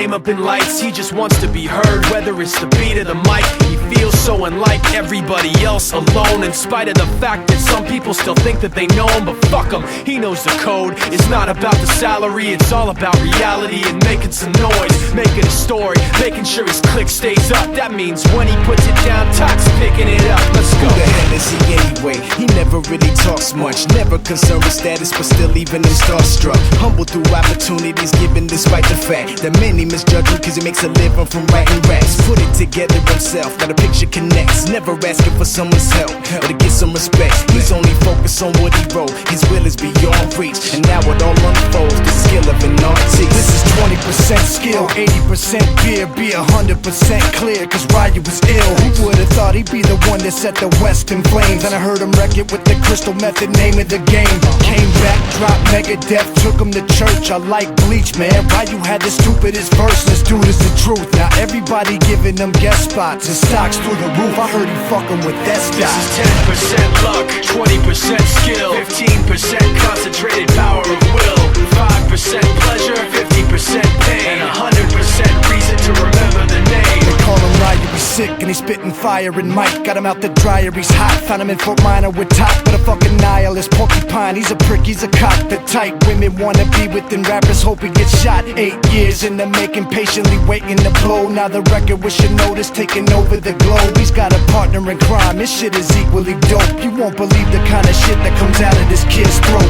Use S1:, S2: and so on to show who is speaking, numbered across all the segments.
S1: name up in lights. He just wants to be heard, whether it's the beat of the mic. He feels so unlike everybody else, alone, in spite of the fact that some people still think that they know him. But fuck him, he knows the code. It's not about the salary, it's all about reality and making some noise, making a story, making sure his click stays up. That means when he puts it down, Tox picking it up. Let's go.
S2: Who the hell is he anyway? He never really talks much, never concerned with status, but still leaving him starstruck. Humble through opportunities given despite the fact that many misjudge him cause he makes a living from writing raps. Put it together himself, now the picture connects. Never asking for someone's help or to get some respect. He's only focused on what he wrote. His will is beyond reach, and now it all unfolds. The skill of an artist. This is 20% skill, 80% fear. Be 100% clear, cause Ryu was ill. Who would've thought he'd be the one that set the West in flames? And I heard him wreck it with the Crystal Method, name of the game. Came back, dropped Megadeth, took him to church. I like Bleach, man. Ryu had the stupidest verse. This dude is the truth. Now everybody giving them guest spots and stocks through the roof. I heard he fucking with that stock.
S1: This is 10% luck, 20% skill, 15% concentrated power of will, 5% pleasure, 50% pain, and 100% reason to remember the name.
S2: They call him Ryu, he's sick and he's spitting fire. And Mike got him out the dryer, he's hot. Found him in Fort Minor with top, but a fucking nihilist porcupine. He's a prick, he's a cock. The type women wanna be within rappers, hope he gets shot. 8 years in the making, patiently waiting to blow. Now the record with your notice taking over the globe. He's got a partner in crime, his shit is equally dope. You won't believe the kind of shit that comes out of this kid's throat.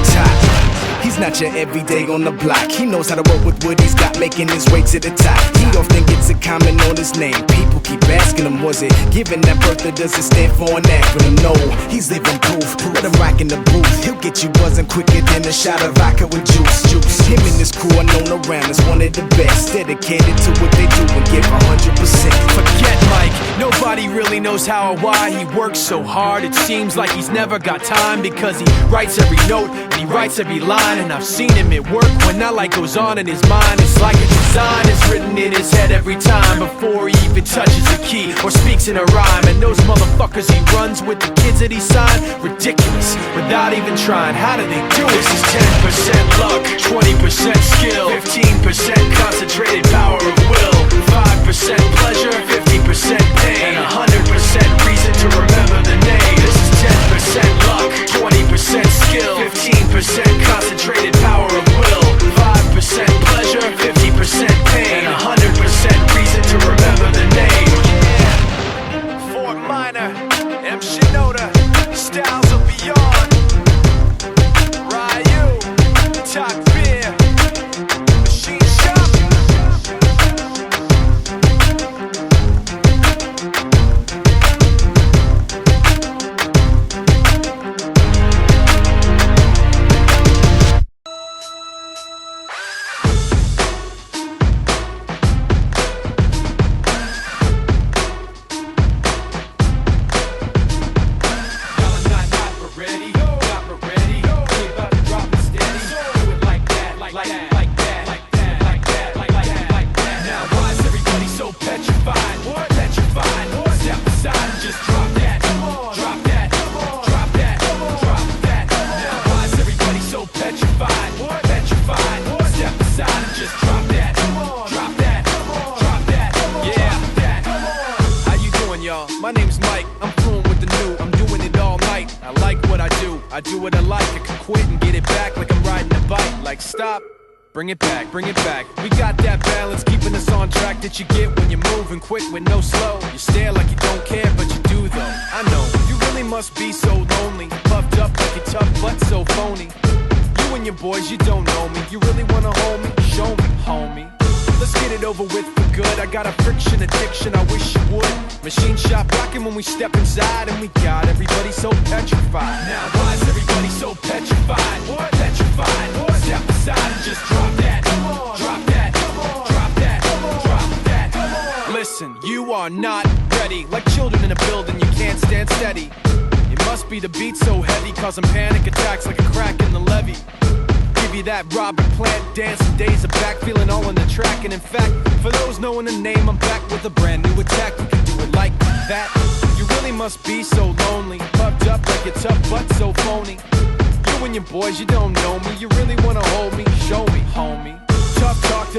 S2: He's not your everyday on the block. He knows how to work with what he's got, making his way to the top. He often gets a comment on his name. People keep asking him, was it given that birth or does it stand for an acronym? No, he's living proof. Let him rock in the booth. He'll get you buzzing quicker than a shot of vodka with juice. Him and his crew are known around as one of the best, dedicated to what they do and give 100%.
S1: Forget Mike, nobody really knows how or why he works so hard. It seems like he's never got time because he writes every note and he writes every line. And I've seen him at work when that light goes on in his mind. It's like a design is written in his head every time before he even touches a key or speaks in a rhyme. And those motherfuckers he runs with, the kids that he signed, ridiculous, without even trying. How do they do it? This is 10% luck, 20% skill, 15% concentrated power of will, 5% pleasure, 50% pain, and 100% reason to remember the name. This is 10% luck, 20% skill, 15% concentrated power of will, 5% pleasure, 50% pain, and 100% reason to remember the name. Yeah. Fort Minor, M. Shinoda, Styles of Beyond, Ryu, Talk Beer, Machine Shop. My name's Mike, I'm fluent with the new, I'm doing it all night. I like what I do what I like. I could quit and get it back like I'm riding a bike. Like stop, bring it back, bring it back. We got that balance, keeping us on track that you get when you're moving quick with no slow. You stare like you don't care, but you do though. I know, you really must be so lonely, puffed up like you're tough but so phony. You and your boys, you don't know me. You really wanna hold me? Show me, homie. Let's get it over with for good. I got a friction addiction, I wish you would. Machine Shop rocking when we step inside, and we got everybody so petrified. Now why is everybody so petrified? What? Petrified. What? Step aside and just drop that. Drop that. Drop that. Drop that. Listen, you are not ready. Like children in a building, you can't stand steady. It must be the beat so heavy, causing panic attacks like a crack in the levee. Give you that Robert Plant dancing days are back, feeling all in the track. And in fact, for those knowing the name, I'm back with a brand new attack. We can do it like that. You really must be so lonely, puffed up like you're tough but so phony. You and your boys, you don't know me. You really wanna hold me? Show me, homie. Tough talk.